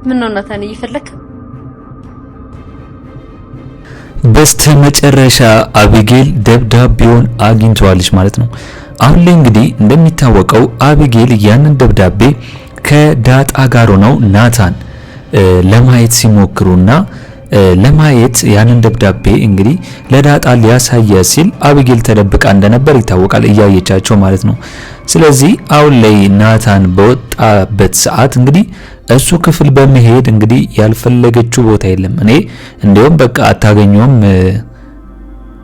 ምን ነው ናታን ይፈልክ? በስተመጨረሻ አቢጌል ደብዳቤውን አግኝቷለች ማለት ነው። አሁን ላይ እንግዲህ እንደሚታወቀው አቢጌል ያንን ደብዳቤ ከዳጣ ጋር ሆነው ናታን ለማየት ሲሞክሩና ለማየት ያንን ደብዳቤ እንግዲህ ለዳጣ ሊያሳየ ሲል አቢጌል ተደብቃ እንደነበር ይታወቃል፣ እያየቻቸው ማለት ነው። ስለዚህ አሁን ላይ ናታን በወጣበት ሰዓት እንግዲህ እሱ ክፍል በመሄድ እንግዲህ ያልፈለገችው ቦታ የለም። እኔ እንደውም በቃ አታገኘውም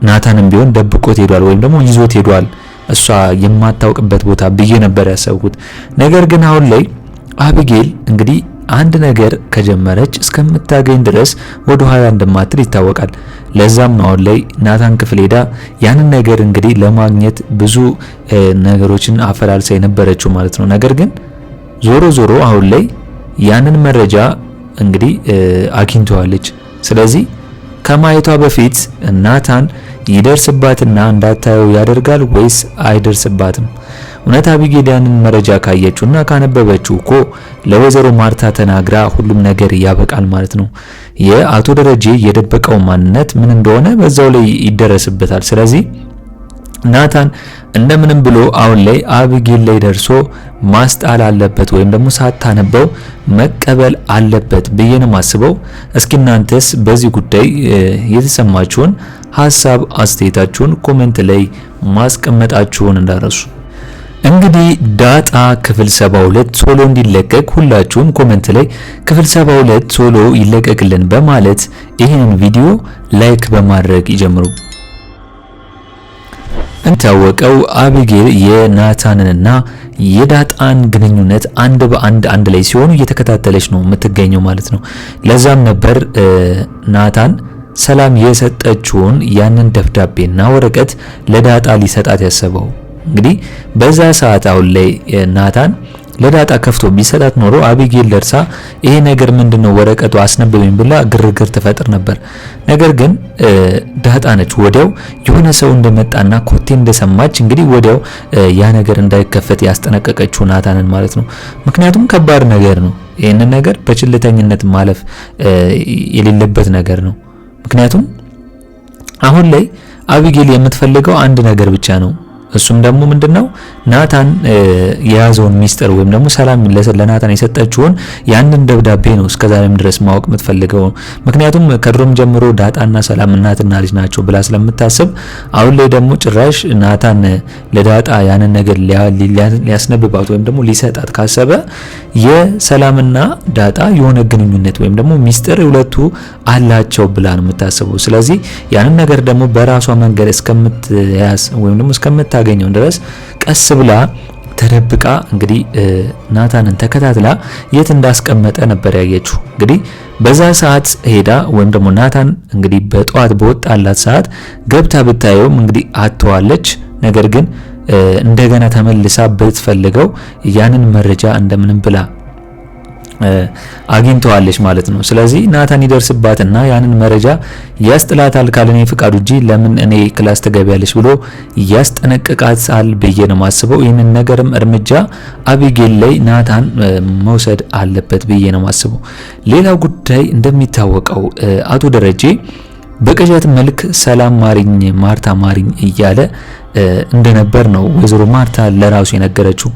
ናታንም ቢሆን ደብቆት ሄዷል ወይም ደግሞ ይዞት ሄዷል እሷ የማታውቅበት ቦታ ብዬ ነበር ያሰብኩት። ነገር ግን አሁን ላይ አቢጌል እንግዲህ አንድ ነገር ከጀመረች እስከምታገኝ ድረስ ወደ ኋላ እንደማትል ይታወቃል። ለዛም ነው አሁን ላይ ናታን ክፍል ሄዳ ያንን ነገር እንግዲህ ለማግኘት ብዙ ነገሮችን አፈላልሳ የነበረችው ማለት ነው። ነገር ግን ዞሮ ዞሮ አሁን ላይ ያንን መረጃ እንግዲህ አግኝተዋለች። ስለዚህ ከማየቷ በፊት ናታን ይደርስባትና እንዳታየው ያደርጋል ወይስ አይደርስባትም? እውነት አቢጌል ያንን መረጃ ካየችውና ካነበበችው እኮ ለወይዘሮ ማርታ ተናግራ ሁሉም ነገር ያበቃል ማለት ነው። የአቶ ደረጀ የደበቀው ማንነት ምን እንደሆነ በዛው ላይ ይደረስበታል። ስለዚህ ናታን እንደምንም ብሎ አሁን ላይ አቢጌል ላይ ደርሶ ማስጣል አለበት ወይም ደግሞ ሳታነበው መቀበል አለበት ብዬ ነው ማስበው። እስኪ እናንተስ በዚህ ጉዳይ የተሰማችሁን ሐሳብ አስተያየታችሁን ኮሜንት ላይ ማስቀመጣችሁን እንዳረሱ። እንግዲህ ዳጣ ክፍል 72 ቶሎ እንዲለቀቅ ሁላችሁም ኮሜንት ላይ ክፍል 72 ቶሎ ይለቀቅልን በማለት ይህንን ቪዲዮ ላይክ በማድረግ ይጀምሩ። እንታወቀው አቢጌል የናታንንና የዳጣን ግንኙነት አንድ በአንድ አንድ ላይ ሲሆኑ እየተከታተለች ነው የምትገኘው ማለት ነው። ለዛም ነበር ናታን ሰላም የሰጠችውን ያንን ደብዳቤና ወረቀት ለዳጣ ሊሰጣት ያሰበው። እንግዲህ በዛ ሰዓት አሁን ላይ ናታን ለዳጣ ከፍቶ ቢሰጣት ኖሮ አቢጌል ደርሳ ይሄ ነገር ምንድነው ወረቀቱ አስነበበኝ ብላ ግርግር ትፈጥር ነበር። ነገር ግን ዳጣ ነች ወዲያው የሆነ ሰው እንደመጣና ኮቴ እንደሰማች እንግዲህ ወዲያው ያ ነገር እንዳይከፈት ያስጠነቀቀችው ናታንን ማለት ነው። ምክንያቱም ከባድ ነገር ነው። ይሄንን ነገር በችልተኝነት ማለፍ የሌለበት ነገር ነው። ምክንያቱም አሁን ላይ አቢጌል የምትፈልገው አንድ ነገር ብቻ ነው። እሱም ደግሞ ምንድነው ናታን የያዘውን ሚስጥር ወይም ደግሞ ሰላም ለናታን የሰጠችውን ያንን ደብዳቤ ነው እስከዛሬም ድረስ ማወቅ የምትፈልገው። ምክንያቱም ከድሮም ጀምሮ ዳጣና ሰላም እናትና ልጅ ናቸው ብላ ስለምታስብ አሁን ላይ ደግሞ ጭራሽ ናታን ለዳጣ ያንን ነገር ሊያስነብባት ወይም ደግሞ ሊሰጣት ካሰበ የሰላምና ዳጣ የሆነ ግንኙነት ወይም ደግሞ ሚስጥር ሁለቱ አላቸው ብላ ነው የምታስበው። ስለዚህ ያንን ነገር ደግሞ በራሷ መንገድ እስከምትያዝ ወይም ደግሞ እስከምታገኘው ድረስ ቀስ ብላ ተደብቃ እንግዲህ ናታንን ተከታትላ የት እንዳስቀመጠ ነበር ያየችው። እንግዲህ በዛ ሰዓት ሄዳ ወይም ደግሞ ናታን እንግዲህ በጠዋት በወጣላት ሰዓት ገብታ ብታየውም እንግዲህ አጥተዋለች። ነገር ግን እንደገና ተመልሳ ብትፈልገው ያንን መረጃ እንደምንም ብላ አግኝተዋለች ማለት ነው። ስለዚህ ናታን ይደርስባትና ያንን መረጃ ያስጥላታል ካልኔ ፍቃዱ እንጂ ለምን እኔ ክላስ ተገቢያለች ብሎ ያስጠነቅቃታል ብዬ ነው ማስበው። ይህንን ነገርም እርምጃ አቢጌል ላይ ናታን መውሰድ አለበት ብዬ ነው ማስበው። ሌላው ጉዳይ እንደሚታወቀው አቶ ደረጀ በቅዠት መልክ ሰላም ማሪኝ ማርታ ማሪኝ እያለ እንደነበር ነው ወይዘሮ ማርታ ለራሱ የነገረችው።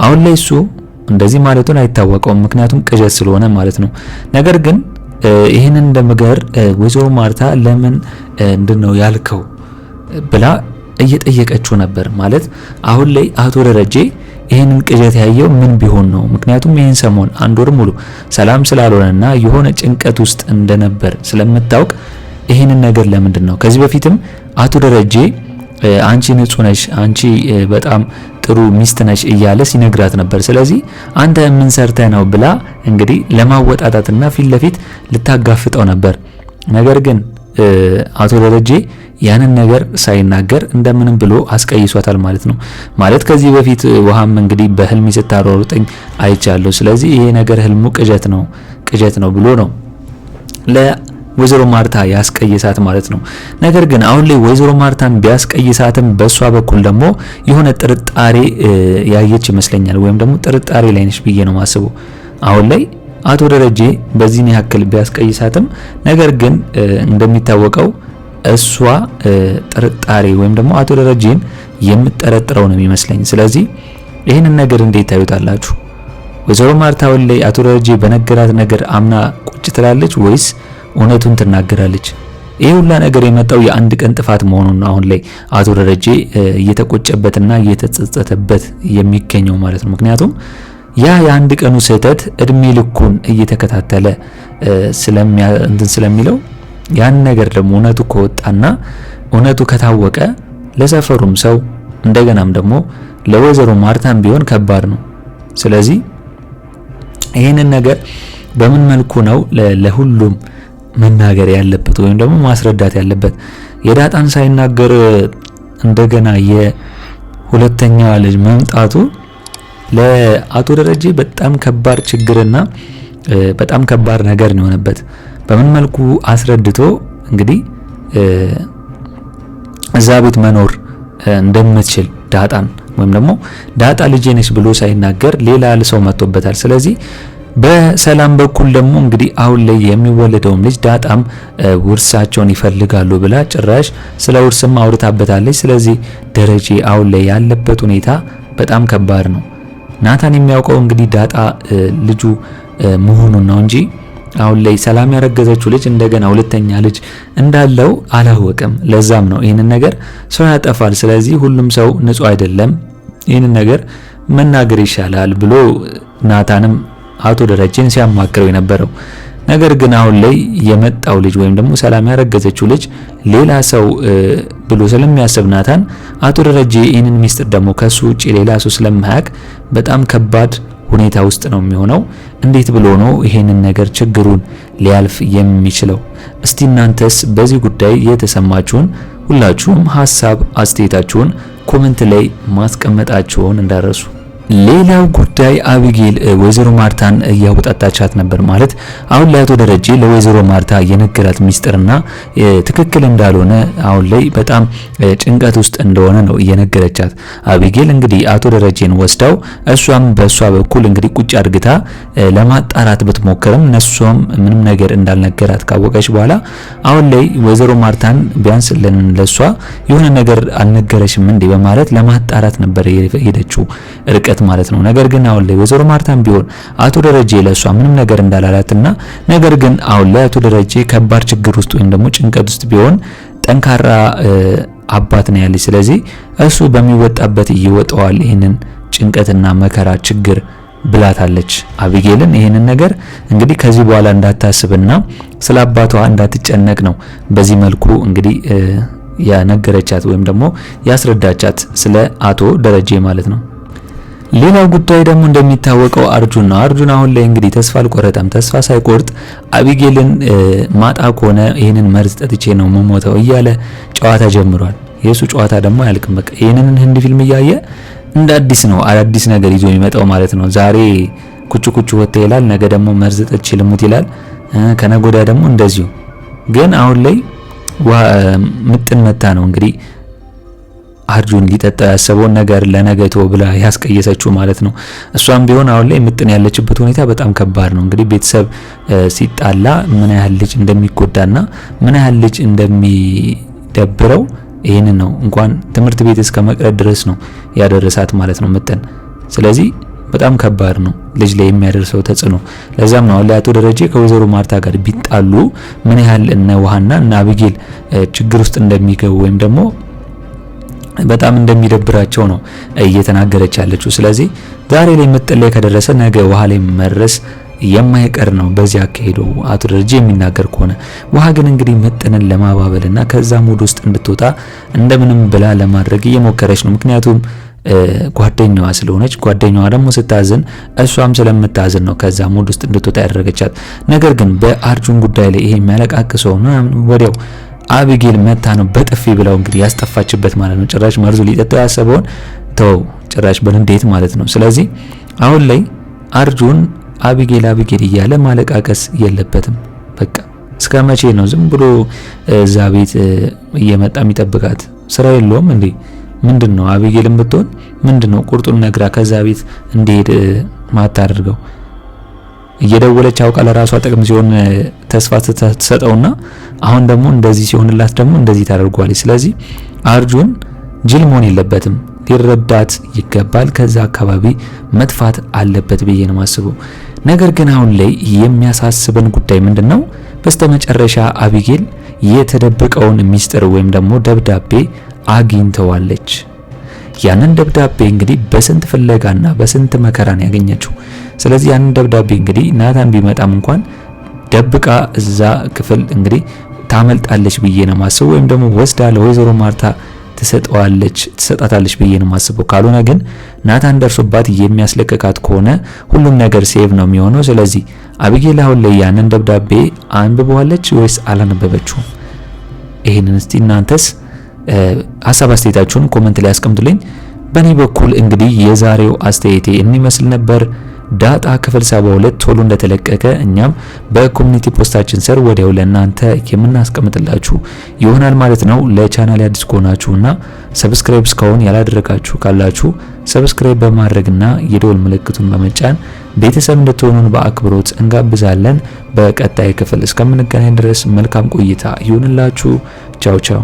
አሁን ላይ እሱ እንደዚህ ማለቱን አይታወቀውም፣ ምክንያቱም ቅዠት ስለሆነ ማለት ነው። ነገር ግን ይህንን እንደምገር ወይዘሮ ማርታ ለምን እንድነው ያልከው ብላ እየጠየቀችው ነበር። ማለት አሁን ላይ አቶ ደረጀ ይህንን ቅዠት ያየው ምን ቢሆን ነው? ምክንያቱም ይህን ሰሞን አንድ ወር ሙሉ ሰላም ስላልሆነና የሆነ ጭንቀት ውስጥ እንደነበር ስለምታውቅ ይህንን ነገር ለምንድን ነው ከዚህ በፊትም አቶ ደረጀ አንቺ ንጹህ ነሽ፣ አንቺ በጣም ጥሩ ሚስት ነሽ እያለ ሲነግራት ነበር። ስለዚህ አንተ ምን ሰርተህ ነው ብላ እንግዲህ ለማወጣጣትና ፊት ለፊት ልታጋፍጠው ነበር። ነገር ግን አቶ ደረጀ ያንን ነገር ሳይናገር እንደምንም ብሎ አስቀይሷታል ማለት ነው። ማለት ከዚህ በፊት ውሃም እንግዲህ በህልም ስታሯሩጠኝ አይቻለሁ፣ ስለዚህ ይሄ ነገር ህልሙ ቅዠት ነው ብሎ ነው ወይዘሮ ማርታ ያስቀይሳት ማለት ነው። ነገር ግን አሁን ላይ ወይዘሮ ማርታን ቢያስቀይሳትም በሷ በኩል ደግሞ የሆነ ጥርጣሬ ያየች ይመስለኛል፣ ወይም ደግሞ ጥርጣሬ ላይ ነሽ ብዬ ነው ማስበው። አሁን ላይ አቶ ደረጀ በዚህን ያክል ቢያስቀይሳትም ነገር ግን እንደሚታወቀው እሷ ጥርጣሬ ወይም ደግሞ አቶ ደረጀን የምትጠረጥረው ነው የሚመስለኝ። ስለዚህ ይህንን ነገር እንዴት ታዩታላችሁ? ወይዘሮ ማርታ ወልዴ አቶ ደረጀ በነገራት ነገር አምና ቁጭ ትላለች ወይስ እውነቱን ትናገራለች? ይሄ ሁላ ነገር የመጣው የአንድ ቀን ጥፋት መሆኑን አሁን ላይ አቶ ደረጀ እየተቆጨበትና እየተጸጸተበት የሚገኘው ማለት ነው። ምክንያቱም ያ የአንድ ቀኑ ስህተት እድሜ ልኩን እየተከታተለ ስለሚለው ያን ነገር ደግሞ እውነቱ ከወጣና እውነቱ ከታወቀ ለሰፈሩም ሰው እንደገናም ደግሞ ለወይዘሮ ማርታም ቢሆን ከባድ ነው። ስለዚህ ይህንን ነገር በምን መልኩ ነው ለሁሉም መናገር ያለበት ወይም ደግሞ ማስረዳት ያለበት? የዳጣን ሳይናገር እንደገና የሁለተኛዋ ልጅ መምጣቱ ለአቶ ደረጀ በጣም ከባድ ችግርና በጣም ከባድ ነገር ነው የሆነበት። በምን መልኩ አስረድቶ እንግዲህ እዛ ቤት መኖር እንደምትችል ዳጣን ወይም ደግሞ ዳጣ ልጄ ነች ብሎ ሳይናገር ሌላ ሰው መጥቶበታል። ስለዚህ በሰላም በኩል ደግሞ እንግዲህ አሁን ላይ የሚወለደውም ልጅ ዳጣም ውርሳቸውን ይፈልጋሉ ብላ ጭራሽ ስለ ውርስም አውርታበታለች። ስለዚህ ደረጀ አሁን ላይ ያለበት ሁኔታ በጣም ከባድ ነው። ናታን የሚያውቀው እንግዲህ ዳጣ ልጁ መሆኑን ነው እንጂ አሁን ላይ ሰላም ያረገዘችው ልጅ እንደገና ሁለተኛ ልጅ እንዳለው አላወቀም። ለዛም ነው ይህንን ነገር ሰው ያጠፋል፣ ስለዚህ ሁሉም ሰው ንጹህ አይደለም፣ ይህንን ነገር መናገር ይሻላል ብሎ ናታንም አቶ ደረጀን ሲያማክረው የነበረው። ነገር ግን አሁን ላይ የመጣው ልጅ ወይም ደግሞ ሰላም ያረገዘችው ልጅ ሌላ ሰው ብሎ ስለሚያስብ ናታን አቶ ደረጀ ይህንን ሚስጥር ደግሞ ከሱ ውጪ ሌላ ሰው ስለማያውቅ በጣም ከባድ ሁኔታ ውስጥ ነው የሚሆነው። እንዴት ብሎ ነው ይሄንን ነገር ችግሩን ሊያልፍ የሚችለው? እስቲ እናንተስ በዚህ ጉዳይ የተሰማችሁን ሁላችሁም ሀሳብ አስተያየታችሁን ኮሜንት ላይ ማስቀመጣችሁን እንዳረሱ። ሌላው ጉዳይ አቢጌል ወይዘሮ ማርታን እያወጣጣቻት ነበር። ማለት አሁን ላይ አቶ ደረጀ ለወይዘሮ ማርታ የነገራት ሚስጥርና ትክክል እንዳልሆነ አሁን ላይ በጣም ጭንቀት ውስጥ እንደሆነ ነው እየነገረቻት። አቢጌል እንግዲህ አቶ ደረጀን ወስዳው እሷም በእሷ በኩል እንግዲህ ቁጭ አድርግታ ለማጣራት ብትሞክርም እነሱም ምንም ነገር እንዳልነገራት ካወቀች በኋላ አሁን ላይ ወይዘሮ ማርታን ቢያንስ ለሷ የሆነ ነገር አልነገረሽም እንዴ በማለት ለማጣራት ነበር የሄደችው ርቀት ማለት ነው። ነገር ግን አሁን ላይ ወይዘሮ ማርታም ቢሆን አቶ ደረጀ ለሷ ምንም ነገር እንዳላላትና ነገር ግን አሁን ላይ አቶ ደረጀ ከባድ ችግር ውስጥ ወይም ደግሞ ጭንቀት ውስጥ ቢሆን ጠንካራ አባት ነው ያለች። ስለዚህ እሱ በሚወጣበት ይወጣዋል ይሄንን ጭንቀትና መከራ ችግር ብላታለች አቢጌልን። ይሄንን ነገር እንግዲህ ከዚህ በኋላ እንዳታስብና ስለ አባቷ እንዳትጨነቅ ነው በዚህ መልኩ እንግዲህ ያነገረቻት ወይም ደግሞ ያስረዳቻት ስለ አቶ ደረጀ ማለት ነው። ሌላው ጉዳይ ደግሞ እንደሚታወቀው አርጁን ነው። አርጁን አሁን ላይ እንግዲህ ተስፋ አልቆረጠም። ተስፋ ሳይቆርጥ አቢጌልን ማጣ ከሆነ ይሄንን መርዝ ጠጥቼ ነው መሞተው እያለ ጨዋታ ጀምሯል። የሱ ጨዋታ ደግሞ አያልቅም። በቃ ይሄንን ህንድ ፊልም እያየ እንደ አዲስ ነው አዳዲስ ነገር ይዞ የሚመጣው ማለት ነው። ዛሬ ኩቹ ኩቹ ወጣ ይላል፣ ነገ ደግሞ መርዝ ጠጥቼ ልሙት ይላል፣ ከነገ ወዲያ ደግሞ እንደዚሁ። ግን አሁን ላይ ምጥን መታ ነው እንግዲህ አርጁን ሊጠጣ ያሰበውን ነገር ለነገቶ ብላ ያስቀየሰችው ማለት ነው። እሷም ቢሆን አሁን ላይ ምጥን ያለችበት ሁኔታ በጣም ከባድ ነው። እንግዲህ ቤተሰብ ሲጣላ ምን ያህል ልጅ እንደሚጎዳና ምን ያህል ልጅ እንደሚደብረው ይሄንን ነው እንኳን ትምህርት ቤት እስከ መቅረት ድረስ ነው ያደረሳት ማለት ነው ምጥን። ስለዚህ በጣም ከባድ ነው ልጅ ላይ የሚያደርሰው ተጽዕኖ። ለዛም ነው አቶ ደረጀ ከወይዘሮ ማርታ ጋር ቢጣሉ ምን ያህል እነ ውሃና እና አቢጌል ችግር ውስጥ እንደሚገቡ ወይም ደግሞ በጣም እንደሚደብራቸው ነው እየተናገረች ያለችው። ስለዚህ ዛሬ ላይ ምጥን ላይ ከደረሰ ነገ ውሃ ላይ መድረስ የማይቀር ነው በዚህ አካሄዱ አቶ ደረጀ የሚናገር ከሆነ። ውሃ ግን እንግዲህ ምጥንን ለማባበልና ከዛ ሙድ ውስጥ እንድትወጣ እንደምንም ብላ ለማድረግ እየሞከረች ነው። ምክንያቱም ጓደኛዋ ስለሆነች፣ ጓደኛዋ ደግሞ ስታዝን እሷም ስለምታዝን ነው ከዛ ሙድ ውስጥ እንድትወጣ ያደረገቻት። ነገር ግን በአርጁን ጉዳይ ላይ ይሄ የሚያለቃቅሰው ወዲያው አቢጌል መታ ነው በጥፊ ብለው እንግዲህ ያስጠፋችበት ማለት ነው። ጭራሽ መርዙ ሊጠጣው ያሰበውን ተው ጭራሽ በንዴት ማለት ነው። ስለዚህ አሁን ላይ አርጁን አቢጌል እያለ ማለቃቀስ የለበትም። በቃ እስከ መቼ ነው ዝም ብሎ እዛ ቤት እየመጣ የሚጠብቃት? ስራ የለውም እንዴ? ምንድነው አቢጌልም ብትሆን ምንድነው ቁርጡን ነግራ ከዛ ቤት እንዲሄድ ማታደርገው? እየደወለች አውቃ ለራሷ ጥቅም ሲሆን ተስፋ ትሰጠውና አሁን ደግሞ እንደዚህ ሲሆንላት ደግሞ እንደዚህ ታደርጓለች። ስለዚህ አርጁን ጅል መሆን የለበትም፣ ሊረዳት ይገባል። ከዛ አካባቢ መጥፋት አለበት ብዬ ነው የማስበው። ነገር ግን አሁን ላይ የሚያሳስበን ጉዳይ ምንድነው? በስተመጨረሻ አቢጌል የተደበቀውን ሚስጥር ወይም ደግሞ ደብዳቤ አግኝተዋለች። ያንን ደብዳቤ እንግዲህ በስንት ፍለጋና በስንት መከራን ያገኘችው። ስለዚህ ያንን ደብዳቤ እንግዲህ ናታን ቢመጣም እንኳን ደብቃ እዛ ክፍል እንግዲህ ታመልጣለች ብዬ ነው ማስበው። ወይም ደግሞ ወስዳ ለወይዘሮ ማርታ ትሰጣታለች ብዬ ነው ማስበው። ካልሆነ ግን ናታን ደርሶባት የሚያስለቀቃት ከሆነ ሁሉም ነገር ሴቭ ነው የሚሆነው። ስለዚህ አቢጌል አሁን ላይ ያንን ደብዳቤ አንብበዋለች ወይስ አላነበበችውም? ይሄንን እስቲ እናንተስ ሐሳብ አስተያየታችሁን ኮሜንት ላይ አስቀምጡልኝ። በእኔ በኩል እንግዲህ የዛሬው አስተያየቴ እንመስል ነበር። ዳጣ ክፍል 72 ቶሎ እንደተለቀቀ እኛም በኮሚኒቲ ፖስታችን ስር ወዲያው ለእናንተ የምናስቀምጥላችሁ ይሆናል ማለት ነው። ለቻናል አዲስ ከሆናችሁና ሰብስክራይብ እስካሁን ያላደረጋችሁ ካላችሁ ሰብስክራይብ በማድረግና የደወል ምልክቱን በመጫን ቤተሰብ እንድትሆኑን በአክብሮት እንጋብዛለን። በቀጣይ ክፍል እስከምንገናኝ ድረስ መልካም ቆይታ ይሁንላችሁ። ቻው ቻው።